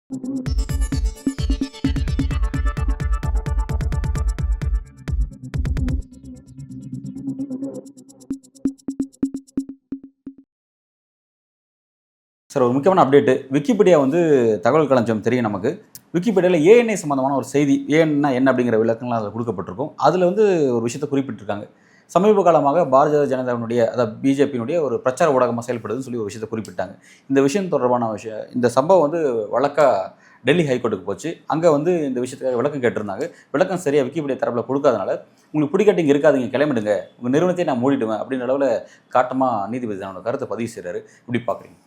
Sir ஒரு முக்கியமான update. Wikipedia வந்து தகவல் களஞ்சியம் தெரியும் நமக்கு. விக்கிபீடியால ஏஎன்ஐ சம்மந்தமான ஒரு செய்தி, ஏஎன்னா என்ன அப்படிங்கிற விளக்கங்கள்லாம் அதில குடுக்கப்பட்டிருக்கும். அதில வந்து ஒரு விஷயத்த குறிப்பிட்டிருக்காங்க. சமீப காலமாக பாரதிய ஜனதாவினுடைய அதாவது பிஜேபியினுடைய ஒரு பிரச்சார ஊடகமா செயல்படுதுன்னு சொல்லி ஒரு விஷயத்த குறிப்பிட்டாங்க. இந்த விஷயம் தொடர்பான இந்த சம்பவம் வந்து வழக்கா டெல்லி ஹைகோர்ட்டுக்கு போச்சு. அங்க வந்து இந்த விஷயத்துக்காக விளக்கம் கேட்டிருந்தாங்க. விளக்கம் சரியா விக்கிபீடியா தரப்புல குடுக்காதனால, உங்களுக்கு பிடிக்காட்டி இங்க இருக்காதீங்க, கிளம்பிடுங்க. உங்க நிறுவனத்தையே நான் மூடிடுவேன் அப்படின்ற அளவுல காட்டமா நீதிபதி தன்னோட கருத்த பதிவு செய்றாரு. எப்படி பார்க்குறீங்க?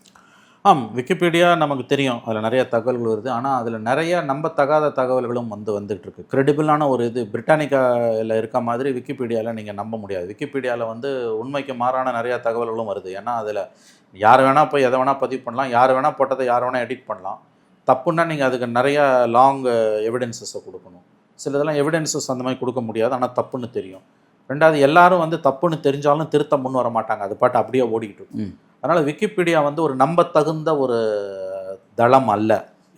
விக்கிபீடியா நமக்கு தெரியும். அதில் நிறைய தகவல்கள் வருது. ஆனால் அதில் நிறைய நம்பத்தகாத தகவல்களும் வந்துகிட்டு இருக்கு. கிரெடிபிளான ஒரு இது பிரிட்டானிக்காவில் இருக்க மாதிரி விக்கிபீடியாவில் நீங்கள் நம்ப முடியாது. விக்கிபீடியாவில் வந்து உண்மைக்கு மாறான நிறையா தகவல்களும் வருது. ஏன்னா அதில் யார் வேணால் போய் எதை வேணால் பதிவு பண்ணலாம், யார் வேணால் போட்டதை யார் வேணால் எடிட் பண்ணலாம். தப்புன்னா நீங்கள் அதுக்கு நிறையா லாங் எவிடன்சஸை கொடுக்கணும். சில இதெல்லாம் எவிடன்சஸ் அந்த மாதிரி கொடுக்க முடியாது, ஆனால் தப்புன்னு தெரியும். ரெண்டாவது, எல்லாரும் வந்து தப்புன்னு தெரிஞ்சாலும் திருத்த முன் வர மாட்டாங்க. அது பாட்டு அப்படியே ஓடிக்கிட்டு இருக்கும். அதனால் விக்கிபீடியா வந்து ஒரு நம்பத்தகுந்த ஒரு தளம் அல்ல.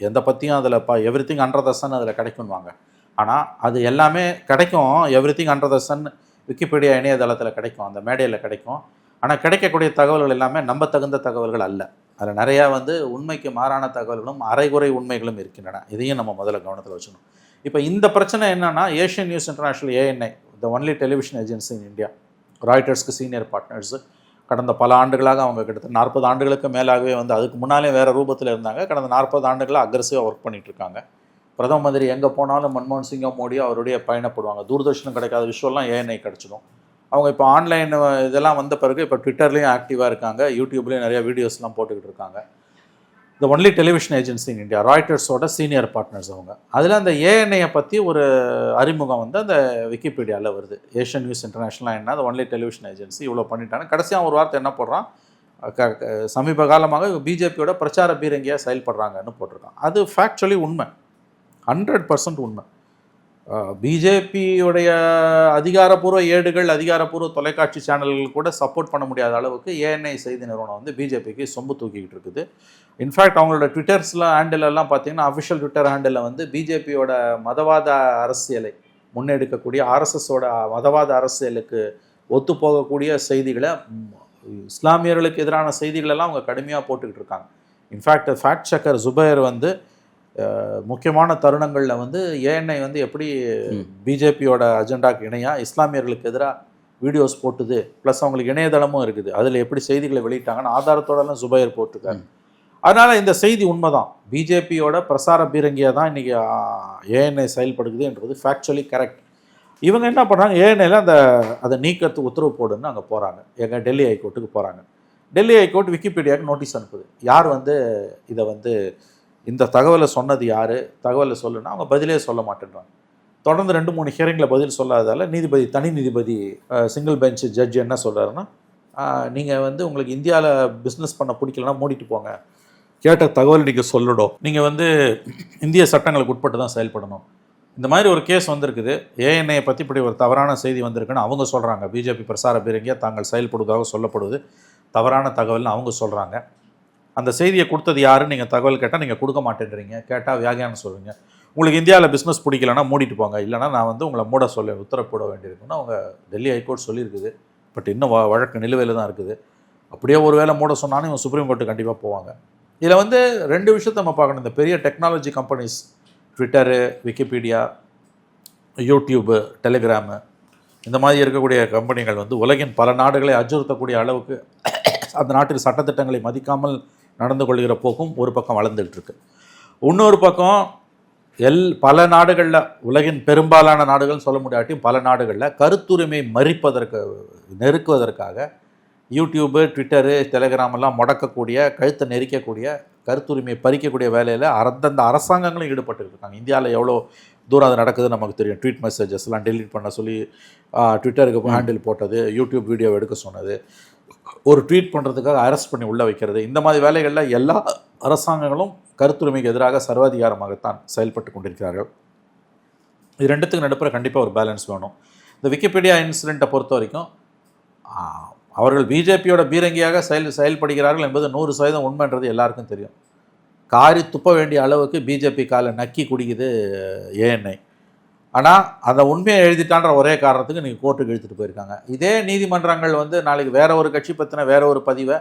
எதை பற்றியும் அதில் எவ்ரிதிங் அண்டர் த சன் அதில் கிடைக்கும்வாங்க. ஆனால் அது எல்லாமே கிடைக்கும். Everything under the sun Wikipedia இணையதளத்தில் கிடைக்கும், அந்த மேடையில் கிடைக்கும். ஆனால் கிடைக்கக்கூடிய தகவல்கள் எல்லாமே நம்பத்தகுந்த தகவல்கள் அல்ல. அதில் நிறையா வந்து உண்மைக்கு மாறான தகவல்களும் அரைகுறை உண்மைகளும் இருக்கின்றன. இதையும் நம்ம முதல்ல கவனத்தில் வச்சுக்கணும். இப்போ இந்த பிரச்சனை என்னென்னா, Asian News International ANI, the only television agency in India, ராய்ட்டர்ஸ்க்கு சீனியர் பார்ட்னர்ஸு. கடந்த பல ஆண்டுகளாக அவங்க கிட்டத்தட்ட 40 ஆண்டுகளுக்கு மேலாகவே வந்து அதுக்கு முன்னாலே வேறு ரூபத்தில் இருந்தாங்க. கடந்த 40 ஆண்டுகளாக அக்ரெசிவாக ஒர்க் பண்ணிகிட்ருக்காங்க. பிரதம மந்திரி எங்கே போனாலும் மன்மோகன் சிங்கோ மோடியோ அவருடைய பயணப்படுவாங்க. தூர்தர்ஷனும் கிடைக்காத விஷயம்லாம் ஏஎன்ஐ கிடச்சிடும். அவங்க இப்போ ஆன்லைன் இதெல்லாம் வந்த பிறகு இப்போ ட்விட்டர்லேயும் ஆக்டிவாக இருக்காங்க, யூடியூப்லேயும் நிறையா வீடியோஸ்லாம் போட்டுக்கிட்டு இருக்காங்க. The only television agency in India, ராய்ட்டர்ஸோட சீனியர் பார்ட்னர்ஸ் அவங்க. அதில் அந்த ஏஎன்ஐயை பற்றி ஒரு அறிமுகம் வந்து அந்த விக்கிபீடியாவில் வருது. ஏஷியன் நியூஸ் இன்டர்நேஷனலாக என்ன, அது ஒன்லி டெலிவிஷன் ஏஜென்சி இவ்வளோ பண்ணிட்டாங்க. கடைசியாக ஒரு வார்த்தை என்ன போடுறான், சமீப காலமாக பிஜேபியோட பிரச்சார பீரங்கியாக செயல்படுறாங்கன்னு போட்டிருக்கான். அது ஃபேக்சுவலி உண்மை, 100% உண்மை. பிஜேபியுடைய அதிகாரப்பூர்வ ஏடுகள், அதிகாரப்பூர்வ தொலைக்காட்சி சேனல்கள் கூட சப்போர்ட் பண்ண முடியாத அளவுக்கு ஏஎன்ஐ செய்தி நிறுவனம் வந்து பிஜேபிக்கு சொம்பு தூக்கிக்கிட்டு இருக்குது. இன்ஃபேக்ட் அவங்களோட ட்விட்டர்ஸில் ஹேண்டிலெல்லாம் பார்த்தீங்கன்னா, அஃபிஷியல் ட்விட்டர் ஹேண்டிலில் வந்து பிஜேபியோட மதவாத அரசியலை முன்னெடுக்கக்கூடிய ஆர்எஸ்எஸோட மதவாத அரசியலுக்கு ஒத்து போகக்கூடிய செய்திகளை, இஸ்லாமியர்களுக்கு எதிரான செய்திகளெல்லாம் அவங்க கடுமையாக போட்டுக்கிட்டு இருக்காங்க. இன்ஃபேக்ட் ஃபேக்ட் செக்கர் ஜுபைர் வந்து முக்கியமான தருணங்களில் வந்து ஏஎன்ஐ வந்து எப்படி பிஜேபியோட அஜெண்டாக்கு இணையாக இஸ்லாமியர்களுக்கு எதிராக வீடியோஸ் போட்டுது, ப்ளஸ் அவங்களுக்கு இணையதளமும் இருக்குது, அதில் எப்படி செய்திகளை வெளியிட்டாங்கன்னு ஆதாரத்தோடலாம் ஜுபைர் போட்டிருக்காரு. அதனால் இந்த செய்தி உண்மைதான். பிஜேபியோட பிரசார பீரங்கியாக தான் இன்றைக்கி ஏஎன்ஐ செயல்படுகிறது என்றது ஃபேக்சுவலி கரெக்ட். இவங்க என்ன பண்ணுறாங்க, ஏஎன்ஐயில் அதை நீக்கிறதுக்கு உத்தரவு போடுன்னு அங்கே போகிறாங்க. எங்கள் டெல்லி ஹைகோர்ட்டுக்கு போகிறாங்க. டெல்லி ஹைகோர்ட் விக்கிபீடியாவுக்கு நோட்டீஸ் அனுப்புது. யார் வந்து இதை வந்து இந்த தகவலை சொன்னது யார், தகவலை சொல்லுன்னா அவங்க பதிலே சொல்ல மாட்டேன்றாங்க. தொடர்ந்து 2-3 ஹியரிங்கில் பதில் சொல்லாததால் நீதிபதி, தனி நீதிபதி, சிங்கிள் பெஞ்ச் ஜட்ஜ் என்ன சொல்கிறாருன்னா, நீங்கள் வந்து உங்களுக்கு இந்தியாவில் பிஸ்னஸ் பண்ண பிடிக்கலன்னா மூடிட்டு போங்க, கேட்ட தகவல் நீங்கள் சொல்லணும், நீங்கள் வந்து இந்திய சட்டங்களுக்கு உட்பட்டு தான் செயல்படணும். இந்த மாதிரி ஒரு கேஸ் வந்திருக்குது. ஏஎன்ஐயை பற்றி இப்படி ஒரு தவறான செய்தி வந்திருக்குன்னு அவங்க சொல்கிறாங்க. பிஜேபி பிரசார பீரங்கியாக தாங்கள் செயல்படுவதாக சொல்லப்படுவது தவறான தகவல்னு அவங்க சொல்கிறாங்க. அந்த செய்தியை கொடுத்தது யாருன்னு நீங்கள் தகவல் கேட்டால் நீங்கள் கொடுக்க மாட்டேன்றீங்க, கேட்டால் வியாகியானம் சொல்கிறீங்க. உங்களுக்கு இந்தியாவில் பிஸ்னஸ் பிடிக்கலன்னா மூடிட்டு போங்க, இல்லைனா நான் வந்து உங்களை மூட உத்தரவு போட வேண்டியிருக்குன்னு அவங்க டெல்லி ஹைகோர்ட் சொல்லியிருக்குது. பட் இன்னும் வழக்கு நிலுவையில் தான் இருக்குது. அப்படியே ஒரு வேளை மூட சொன்னாலும் இவங்க சுப்ரீம் கோர்ட்டு கண்டிப்பாக போவாங்க. இதில் வந்து 2 விஷயத்தை நம்ம பார்க்கணும். இந்த பெரிய technology companies, Twitter, Wikipedia, YouTube, Telegram, இந்த மாதிரி இருக்கக்கூடிய கம்பெனிகள் வந்து உலகின் பல நாடுகளை அச்சுறுத்தக்கூடிய அளவுக்கு அந்த நாட்டில் சட்டத்திட்டங்களை மதிக்காமல் நடந்து கொள்கிற போக்கும் ஒரு பக்கம் வளர்ந்துகிட்டு இருக்கு. இன்னொரு பக்கம் பல நாடுகளில், உலகின் பெரும்பாலான நாடுகள் சொல்ல முடியாட்டியும் பல நாடுகளில் கருத்துரிமை மறிப்பதற்கு, நெருக்குவதற்காக யூடியூபு, ட்விட்டரு, டெலிகிராமெல்லாம் முடக்கக்கூடிய, கழுத்தை நெரிக்கக்கூடிய, கருத்துரிமையை பறிக்கக்கூடிய வேலையில் அந்தந்த அரசாங்கங்களும் ஈடுபட்டு இருக்காங்க. இந்தியாவில் எவ்வளோ தூரம் அது நடக்குதுன்னு நமக்கு தெரியும். ட்வீட் மெசேஜஸ்லாம் டெலீட் பண்ண சொல்லி ட்விட்டருக்கு ஹேண்டில் போட்டது, யூடியூப் வீடியோ எடுக்க சொன்னது, ஒரு ட்வீட் பண்ணுறதுக்காக அரெஸ்ட் பண்ணி உள்ளே வைக்கிறது, இந்த மாதிரி வேலைகளில் எல்லா அரசாங்கங்களும் கருத்துரிமைக்கு எதிராக சர்வாதிகாரமாகத்தான் செயல்பட்டு கொண்டிருக்கிறார்கள். இது ரெண்டுத்துக்கு நடுப்புற கண்டிப்பாக ஒரு பேலன்ஸ் வேணும். இந்த விக்கிபீடியா இன்சிடெண்ட்டை பொறுத்த வரைக்கும் அவர்கள் பிஜேபியோட பீரங்கியாக செயல்படுகிறார்கள் என்பது 100% உண்மைன்றது எல்லாருக்கும் தெரியும். காரி துப்ப வேண்டிய அளவுக்கு பிஜேபி காலை நக்கி குடிக்குது ஏஎன்ஐ. ஆனால் அந்த உண்மையை எழுதிட்டான்ற ஒரே காரணத்துக்கு நீங்கள் கோர்ட்டுக்கு இழுத்துட்டு போயிருக்காங்க. இதே நீதிமன்றங்கள் வந்து நாளைக்கு வேற ஒரு கட்சி பற்றின வேற ஒரு பதிவை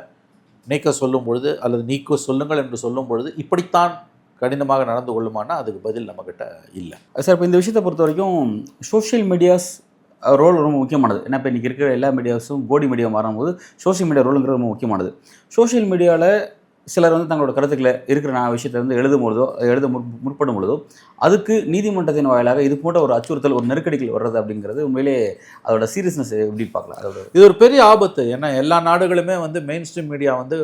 நீக்க சொல்லும் பொழுது அல்லது நீக்க சொல்லுங்கள் என்று சொல்லும் பொழுது இப்படித்தான் கடினமாக நடந்து கொள்ளுமானா அதுக்கு பதில் நம்மக்கிட்ட இல்லை. சார், இப்போ இந்த விஷயத்தை பொறுத்த வரைக்கும் சோஷியல் மீடியாஸ் ரோல் ரொம்ப முக்கியமானது. ஏன்னா இப்போ இன்றைக்கி இருக்கிற எல்லா மீடியாஸும் போடி மீடியா மாறும்போது சோஷியல் மீடியா ரோலுங்கிறது ரொம்ப முக்கியமானது. சோஷியல் மீடியாவில் சிலர் வந்து தங்களோட கருத்துக்களை இருக்கிற விஷயத்தை வந்து எழுத முற்படும் பொழுதோ அதுக்கு நீதிமன்றத்தின் வாயிலாக இது போன்ற ஒரு அச்சுறுத்தல், ஒரு நெருக்கடிகள் வர்றது அப்படிங்கிறது உண்மையிலே அதோட சீரியஸ்னஸ் எப்படி பார்க்கலாம்? இது ஒரு பெரிய ஆபத்து. ஏன்னா எல்லா நாடுகளுமே வந்து மெயின் ஸ்ட்ரீம் மீடியா வந்து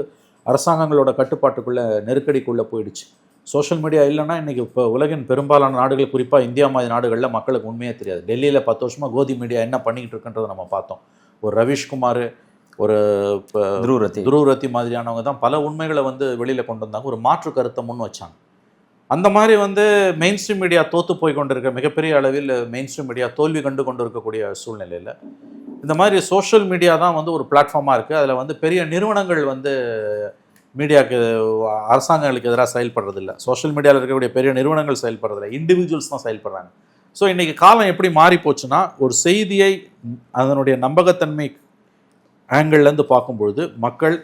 அரசாங்கங்களோட கட்டுப்பாட்டுக்குள்ளே நெருக்கடிக்குள்ளே போயிடுச்சு. சோஷியல் மீடியா இல்லைன்னா இன்றைக்கி இப்போ உலகின் பெரும்பாலான நாடுகள், குறிப்பாக இந்தியா மாதிரி நாடுகளில் மக்களுக்கு உண்மையே தெரியாது. டெல்லியில் 10 வருஷமாக கோதி மீடியா என்ன பண்ணிக்கிட்டு இருக்குன்றதை நம்ம பார்த்தோம். ஒரு ரவீஷ்குமார், ஒரு துருவரத்தி மாதிரியானவங்க தான் பல உண்மைகளை வந்து வெளியில் கொண்டு வந்தாங்க, ஒரு மாற்று கருத்தை முன் வச்சாங்க. அந்த மாதிரி வந்து மெயின் ஸ்ட்ரீம் மீடியா தோற்று போய் கொண்டிருக்க, மிகப்பெரிய அளவில் மெயின் ஸ்ட்ரீம் மீடியா தோல்வி கண்டு கொண்டு இருக்கக்கூடிய சூழ்நிலையில் இந்த மாதிரி சோஷியல் மீடியா தான் வந்து ஒரு பிளாட்ஃபார்மாக இருக்குது. அதில் வந்து பெரிய நிறுவனங்கள் வந்து மீடியாவுக்கு அரசாங்கங்களுக்கு எதிராக செயல்படுறதில்லை. சோஷியல் மீடியாவில் இருக்கக்கூடிய பெரிய நிறுவனங்கள் செயல்படுறதில்லை, இண்டிவிஜுவல்ஸ் தான் செயல்படுறாங்க. ஸோ இன்றைக்கி காலம் எப்படி மாறி போச்சுன்னா, ஒரு செய்தியை அதனுடைய நம்பகத்தன்மை ஆங்கிள்லேருந்து பார்க்கும்பொழுது மக்கள்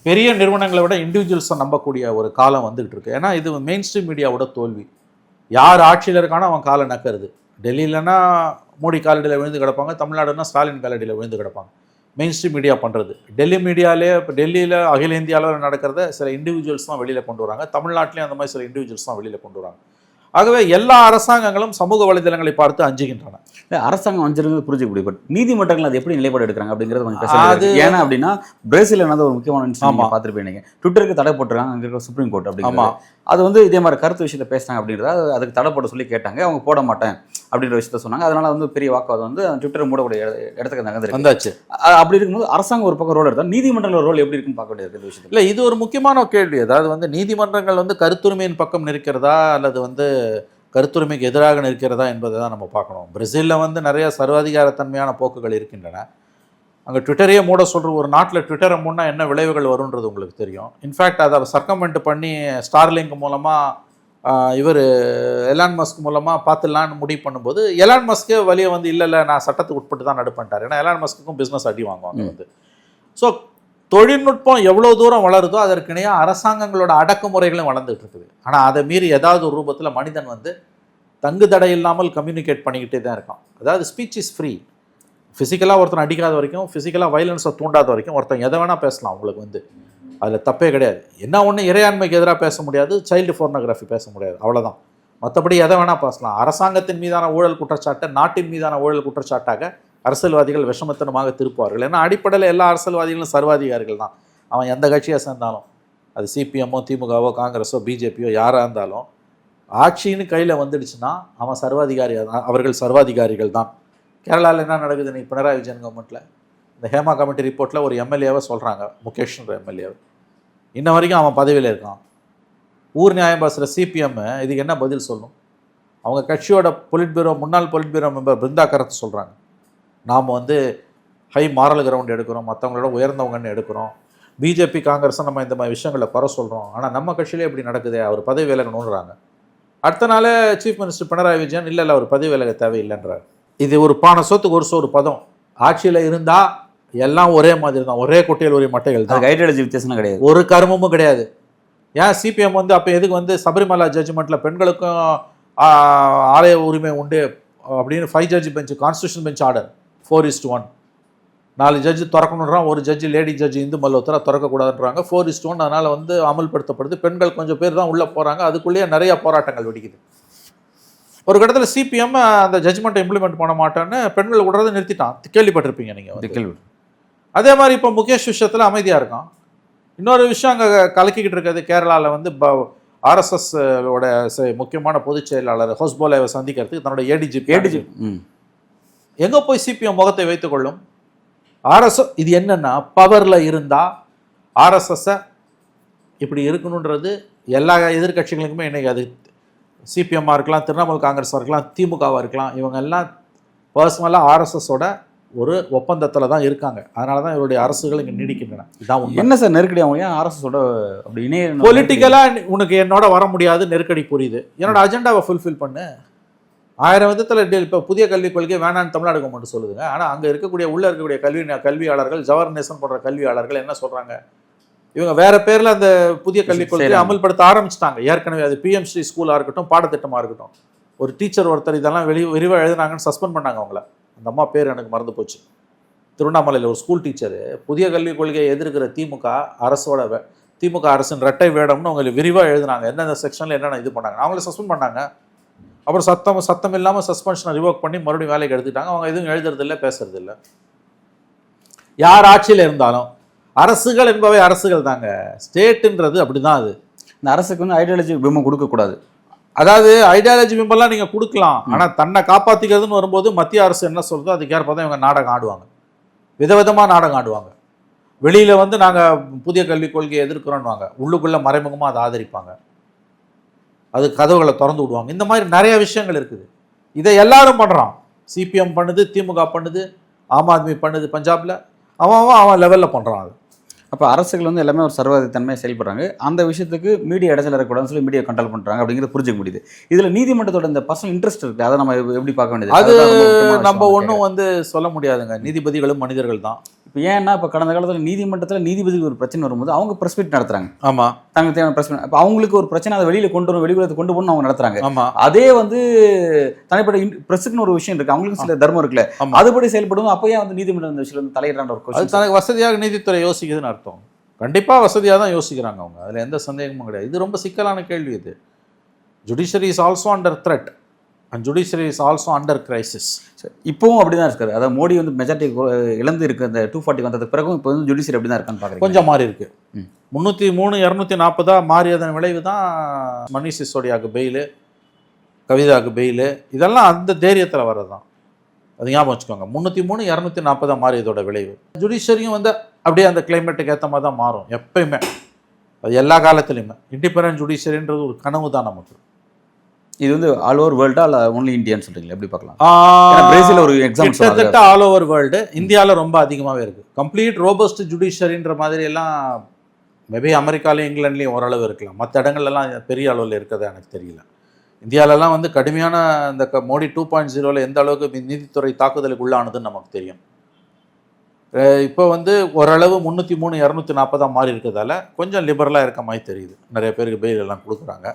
பெரிய நிறுவனங்களை விட இண்டிவிஜுவல்ஸை நம்பக்கூடிய ஒரு காலம் வந்துகிட்டு இருக்கு. ஏன்னா இது மெயின் ஸ்ட்ரீம் மீடியாவோட தோல்வி. யார் ஆட்சியில் இருக்கானோ அவன் காலை நக்கிறது. டெல்லியிலனா மோடி காலடியில் விழுந்து கிடப்பாங்க, தமிழ்நாடுனா ஸ்டாலின் காலடியில் விழுந்து கிடப்பாங்க. மெயின் ஸ்ட்ரீம் மீடியா பண்ணுறது. டெல்லி மீடியாலே இப்போ டெல்லியில் அகில இந்திய அளவில் நடக்கிறத சில இண்டிவிஜுவல்ஸ் தான் வெளியில் கொண்டு வராங்க. தமிழ்நாட்டிலையும் அந்த மாதிரி சில இண்டிவிஜுவல்ஸ் தான் வெளியில் கொண்டு வராங்க. ஆகவே எல்லா அரசாங்கங்களும் சமூக வலைதளங்களை பார்த்து அஞ்சுகின்றன. அரசாங்கம் அஞ்சுறது புரிஞ்சுக்கூடிய, பட் நீதிமன்றங்கள் அது எப்படி நிலைப்பாடு எடுக்கிறாங்க அப்படிங்கிறது கொஞ்சம் பேச. ஏன்னா அப்படின்னா பிரேசில் என்ன ஒரு முக்கியமான பார்த்துருப்பீங்க, ட்விட்டருக்கு தடை போட்டுருக்காங்க அங்கே இருக்கிற சுப்ரீம் கோர்ட். அப்படின்னா அது வந்து இதே மாதிரி கருத்து விஷயத்தை பேசுறாங்க அப்படின்றத அதுக்கு தடை போட சொல்லி கேட்டாங்க. அவங்க போட மாட்டேன் அப்படின்ற விஷயத்த சொன்னாங்க. அதனால வந்து பெரிய வாக்குவாதம் வந்து ட்விட்டரை மூடக்கூடிய இடத்துக்கு நகர்ந்துருச்சு. அப்படி இருக்கும்போது அரசாங்கம் ஒரு பக்கம் ரோல் எடுத்தால் நீதிமன்றங்களோட ரோல் எப்படி இருக்குன்னு பார்க்க வேண்டியது விஷயம் இல்லை. இது ஒரு முக்கியமான கேள்வி. அதாவது வந்து நீதிமன்றங்கள் வந்து கருத்துரிமையின் பக்கம் நிற்கிறதா அல்லது வந்து கருத்துரிமைக்கு எதிராக நிற்கிறதா என்பதை தான் நம்ம பார்க்கணும். பிரேசிலில் வந்து நிறைய சர்வாதிகாரத்தன்மையான போக்குகள் இருக்கின்றன. அங்கே ட்விட்டரையே மூட சொல்கிற ஒரு நாட்டில் ட்விட்டரை மூடனா என்ன விளைவுகள் வருன்றது உங்களுக்கு தெரியும். இன்ஃபேக்ட் அதை சர்க்கமெண்ட் பண்ணி ஸ்டார்லிங்க் மூலமாக இவர் எலான் மஸ்க் மூலமாக பார்த்துலான்னு முடிவு பண்ணும்போது எலான் மஸ்க்கே வழியை வந்து இல்லை நான் சட்டத்துக்கு உட்பட்டு தான் நடுப்பேன்ட்டார். ஏன்னா எலான் மஸ்க்குக்கும் பிஸ்னஸ் அடி வாங்குவாங்க வந்து. ஸோ தொழில்நுட்பம் எவ்வளோ தூரம் வளருதோ அதற்கு இணையாக அரசாங்கங்களோட அடக்குமுறைகளும் வளர்ந்துட்டு இருக்குது. ஆனால் அதை மீறி ஏதாவது ஒரு ரூபத்தில் மனிதன் வந்து தங்கு தடை இல்லாமல் கம்யூனிகேட் பண்ணிக்கிட்டே தான் இருக்கான். அதாவது ஸ்பீச் இஸ் ஃப்ரீ. ஃபிசிக்கலாக ஒருத்தன் அடிக்காத வரைக்கும், ஃபிசிக்கலாக வைலன்ஸை தூண்டாத வரைக்கும் ஒருத்தன் எதை வேணால் பேசலாம். உங்களுக்கு வந்து அதில் தப்பே கிடையாது. என்ன ஒன்று இறையாண்மைக்கு எதிராக பேச முடியாது, சைல்டு போர்னோகிராஃபி பேச முடியாது, அவ்வளோதான். மற்றபடி எதை வேணால் பேசலாம். அரசாங்கத்தின் மீதான ஊழல் குற்றச்சாட்டை நாட்டின் மீதான ஊழல் குற்றச்சாட்டாக அரசியல்வாதிகள் விஷமத்தனமாக திருப்புவார்கள். ஏன்னா அடிப்படையில் எல்லா அரசியல்வாதிகளும் சர்வாதிகாரிகள் தான். அவன் எந்த கட்சியாக சேர்ந்தாலும், அது சிபிஎம்மோ திமுகவோ காங்கிரஸோ பிஜேபியோ யாராக இருந்தாலும், ஆட்சின்னு கையில் வந்துடுச்சுன்னா அவன் சர்வாதிகாரியாக தான், அவர்கள் சர்வாதிகாரிகள் தான். கேரளாவில் என்ன நடக்குது இன்னைக்கு பினராயி விஜயன் கவர்மெண்ட்டில்? இந்த ஹேமா கமிட்டி ரிப்போர்ட்டில் ஒரு எம்எல்ஏவை சொல்கிறாங்க, முகேஷ்ன்ற எம்எல்ஏவை. இன்ன வரைக்கும் அவன் பதவியில் இருக்கான். ஊர் நியாயம் பேசுகிற சிபிஎம் இதுக்கு என்ன பதில் சொல்லும்? அவங்க கட்சியோட முன்னாள் பொலிட் பியூரோ மெம்பர் பிருந்தா கரத் சொல்கிறாங்க, நாம் வந்து ஹை மாரல் கிரவுண்ட் எடுக்கிறோம், மற்றவங்களோட உயர்ந்தவங்கன்னு எடுக்கிறோம், பிஜேபி காங்கிரஸை நம்ம இந்த மாதிரி விஷயங்களை குறை சொல்கிறோம், ஆனால் நம்ம கட்சியிலே இப்படி நடக்குது, அவர் பதவி விலகணுன்றாங்க. அடுத்த நாள் சீஃப் மினிஸ்டர் பினராயி விஜயன் இல்லை அவர் பதவி விலக தேவையில்லைன்றார். இது ஒரு பானை சொத்துக்கு ஒரு சோறு பதம். ஆட்சியில் இருந்தால் எல்லாம் ஒரே மாதிரி தான், ஒரே குட்டையில் ஒரே மட்டைகள் தான், ஐடியாலஜி வித்தியாசம் கிடையாது, ஒரு கர்மமும் கிடையாது. ஏன் சிபிஎம் வந்து அப்போ எதுக்கு வந்து சபரிமலா ஜட்ஜ்மெண்ட்டில் பெண்களுக்கும் ஆலய உரிமை உண்டு அப்படின்னு 5 judge bench, constitution bench order 4:1, 4 judge திறக்கணுன்றான், ஒரு judge lady judge Indu Malhotra திறக்கக்கூடாதுன்றாங்க. 4:1 அதனால் வந்து அமல்படுத்தப்படுது. பெண்கள் கொஞ்சம் பேர் தான் உள்ளே போகிறாங்க. அதுக்குள்ளேயே நிறைய போராட்டங்கள் வெடிக்குது. ஒரு கட்டத்தில் சிபிஎம் அந்த ஜட்ஜ்மெண்ட்டை இம்ப்ளிமெண்ட் பண்ண மாட்டேன்னு பெண்கள் விடுறதை நிறுத்திட்டான். கேள்விப்பட்டிருப்பீங்க நீங்கள். அதே மாதிரி இப்போ முகேஷ் விஷயத்தில் அமைதியாக இருக்கான். இன்னொரு விஷயம் அங்கே கலக்கிக்கிட்டு இருக்கிறது, கேரளாவில் வந்து ஆர்எஸ்எஸ் ஓட முக்கியமான பொதுச் செயலாளர் ஹோஸ்போலேவை சந்திக்கிறதுக்கு தன்னோட ஏடிஜி எங்கே போய் சிபிஎம் முகத்தை வைத்துக் கொள்ளும்? ஆர்எஸ்எஸ் இது என்னன்னா, பவரில் இருந்தால் ஆர்எஸ்எஸ்ஸை இப்படி இருக்கணுன்றது எல்லா எதிர்கட்சிகளுக்குமே இன்றைக்கி, அது சிபிஎம்மாக இருக்கலாம், திரிணாமுல் காங்கிரஸாக இருக்கலாம், திமுகவாக இருக்கலாம், இவங்க எல்லாம் பர்சனலாக ஆர்எஸ்எஸோட ஒரு ஒப்பந்தத்தில் தான் இருக்காங்க. அதனால தான் இவருடைய அரசுகள் இங்கே நீடிக்கின்றன. இதான் உண்மை. என்ன சார் நெருக்கடி? அவங்க ஏன் அரசோட அப்படி இணைய பொலிட்டிக்கலாக உனக்கு என்னோட வர முடியாது, நெருக்கடி புரியுது. என்னோட அஜெண்டாவை ஃபுல்ஃபில் பண்ணு. 1000 விதத்தில் இப்போ புதிய கல்விக் கொள்கை வேணான்னு தமிழ்நாடு கவர்மெண்ட் சொல்லுதுங்க. ஆனால் அங்கே இருக்கக்கூடிய உள்ளே இருக்கக்கூடிய கல்வியாளர்கள், ஜவஹர் நேசன் போன்ற கல்வியாளர்கள் என்ன சொல்கிறாங்க? இவங்க வேற பேரில் அந்த புதிய கல்விக் கொள்கையை அமல்படுத்த ஆரம்பிச்சிட்டாங்க. ஏற்கனவே அது பிஎம்ஸ்ரீ ஸ்கூலாக இருக்கட்டும், பாடத்திட்டமாக இருக்கட்டும். ஒரு டீச்சர் ஒருத்தர் இதெல்லாம் விரிவாக எழுதுனாங்கன்னு சஸ்பெண்ட் பண்ணாங்க அவங்கள. அந்த அம்மா பேர் எனக்கு மறந்து போச்சு. திருவண்ணாமலையில் ஒரு ஸ்கூல் டீச்சரு புதிய கல்விக் கொள்கையை எதிர்க்கிற திமுக அரசின் இரட்டை வேடம்னு அவங்க விரிவாக எழுதுனாங்க. எந்தெந்த செக்ஷனில் என்னென்ன இது பண்ணாங்க, அவங்கள சஸ்பெண்ட் பண்ணாங்க. அப்புறம் சத்தம் இல்லாமல் சஸ்பென்ஷனை ரிவோக் பண்ணி மறுபடியும் வேலைக்கு எடுத்துட்டாங்க. அவங்க எதுவும் எழுதுறதில்லை, பேசுறதில்லை. யார் ஆட்சியில் இருந்தாலும் அரசுகள் என்பவை அரசுகள் தாங்க. ஸ்டேட்டுன்றது அப்படிதான். அது இந்த அரசுக்கு வந்து ஐடியாலஜி பிம்பம் கொடுக்கக்கூடாது. அதாவது ஐடியாலஜி பிம்பம்லாம் நீங்கள் கொடுக்கலாம். ஆனால் தன்னை காப்பாற்றிக்கிறதுன்னு வரும்போது மத்திய அரசு என்ன சொல்கிறதோ அதுக்கேற்ப தான் இவங்க நாடகம் ஆடுவாங்க. விதவிதமாக நாடகம் ஆடுவாங்க. வெளியில் வந்து நாங்கள் புதிய கல்விக் கொள்கையை எதிர்க்கிறோன்னுவாங்க, உள்ளுக்குள்ளே மறைமுகமாக அதை ஆதரிப்பாங்க. அது கதவுகளை திறந்து விடுவாங்க. இந்த மாதிரி நிறைய விஷயங்கள் இருக்குது. இதை எல்லாரும் பண்ணுறான். சிபிஎம் பண்ணுது, திமுக பண்ணுது, ஆம் ஆத்மி பண்ணுது. பஞ்சாபில் அவன் லெவலில் பண்ணுறான். அது அப்போ அரசுகள் வந்து எல்லாமே ஒரு சர்வாதித்தன்மையாக செயல்படுறாங்க. அந்த விஷயத்துக்கு மீடியா இடைஞ்சல் இருக்கக்கூடாதுன்னு சொல்லி மீடியா கண்ட்ரோல் பண்ணுறாங்க அப்படிங்கிறது புரிஞ்சுக்க முடியுது. இதில் நீதிமன்றத்தோட இந்த பர்சனல் இன்ட்ரெஸ்ட் இருக்குது. அதை நம்ம எப்படி பார்க்க வேண்டியது? அது நம்ம ஒன்றும் வந்து சொல்ல முடியாதுங்க. நீதிபதிகளும் மனிதர்கள் தான். இப்போ ஏன்னா இப்போ கடந்த காலத்தில் நீதிமன்றத்தில் நீதிபதிக்கு ஒரு பிரச்சனை வரும்போது அவங்க ப்ரெஸ் மீட் நடத்துறாங்க. ஆமாம், தங்களுக்கு தேவையான ப்ரெஸ் மீட். அப்போ அவங்களுக்கு ஒரு பிரச்சனை, அதை வெளியில் கொண்டு வரும், வெளியுலகத்தை கொண்டு போகணும் அவங்க நடத்துறாங்க. ஆமாம். அதே வந்து தனிப்பட்ட ப்ரெஸ்ஸுக்குன்னு ஒரு விஷயம் இருக்குது, அவங்களுக்கு சில தர்மம் இருக்குல்ல, அதுபடி செயல்படும். அப்போ ஏன் வந்து நீதிமன்றம் இந்த விஷயம் வந்து தலையிடறான்ற ஒரு அது தனக்கு வசதியாக நீதித்துறை யோசிக்குதுன்னு அர்த்தம். கண்டிப்பாக வசதியாக தான் யோசிக்கிறாங்க அவங்க. அதில் எந்த சந்தேகமும் கிடையாது. இது ரொம்ப சிக்கலான கேள்வி. இது judiciary is also under thread and judiciary is also under crisis. இப்போவும் அப்படி தான் இருக்காரு. அதாவது மோடி வந்து மெஜாரிட்டி இழந்து இருக்கு. அந்த 240 வந்ததுக்கு பிறகும் இப்போ வந்து ஜுடிஷரி அப்படி தான் இருக்கான்னு பார்க்குறேன். கொஞ்சம் மாறி இருக்கு. 303 240 மாறியதன் விளைவு தான் மணீஷ் சிசோடியாவுக்கு பெயிலு, கவிதாவுக்கு பெயிலு, இதெல்லாம் அந்த தைரியத்தில் வர்றது தான். அது ஞாபகம் வச்சுக்கோங்க. 303 240 மாறியதோட விளைவு. ஜுடிஷரியும் வந்து அப்படியே அந்த கிளைமேட்டுக்கு ஏற்ற மாதிரி தான் மாறும் எப்பயுமே. அது எல்லா காலத்துலையுமே. இண்டிபெண்டன்ட் ஜுடிஷரின்றது ஒரு கனவு தான் நமக்கு. இது வந்து ஆல் ஓவர் வேர்ல்டா இல்லை ஒன்லி இந்தியான்னு சொல்றீங்களா? எப்படி பார்க்கலாம்? பிரேசில் ஒரு எக்ஸாம்பிள். கிட்டத்தட்ட ஆல் ஓவர் வேர்ல்டு. இந்தியாவில் ரொம்ப அதிகமாகவே இருக்குது. கம்ப்ளீட் ரோபஸ்ட் ஜுடிஷரின்ற மாதிரி எல்லாம் மேபி அமெரிக்காலையும் இங்கிலாண்ட்லேயும் ஓரளவு இருக்கலாம். மற்ற இடங்கள்லாம் பெரிய அளவில் இருக்கிறதா எனக்கு தெரியல. இந்தியாவிலலாம் வந்து கடுமையான இந்த மோடி 2.0 எந்த அளவுக்கு நீதித்துறை தாக்குதலுக்கு உள்ளானதுன்னு நமக்கு தெரியும். இப்போ வந்து ஓரளவு 303 240 மாறி இருக்கிறதால கொஞ்சம் லிபரலாக இருக்க மாதிரி தெரியுது. நிறைய பேருக்கு பெயில் எல்லாம் கொடுக்குறாங்க.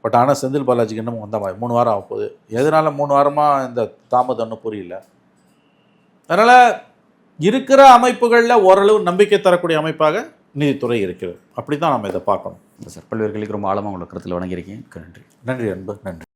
பட் ஆனால் செந்தில் பாலாஜிக்கு இன்னும் வந்த மாதிரி 3 வாரம் ஆக போகுது. எதனால் 3 வாரமாக இந்த தாமதம்னு புரியல. அதனால் இருக்கிற அமைப்புகளில் ஓரளவு நம்பிக்கை தரக்கூடிய அமைப்பாக நீதித்துறை இருக்கிறது. அப்படி தான் நம்ம இதை பார்க்கணும். சார், பல்வேறு கேள்விக்கு ரொம்ப ஆழமாக உங்களோட கருத்தில் வழங்கியிருக்கீங்க. நன்றி. நன்றி அன்பு. நன்றி.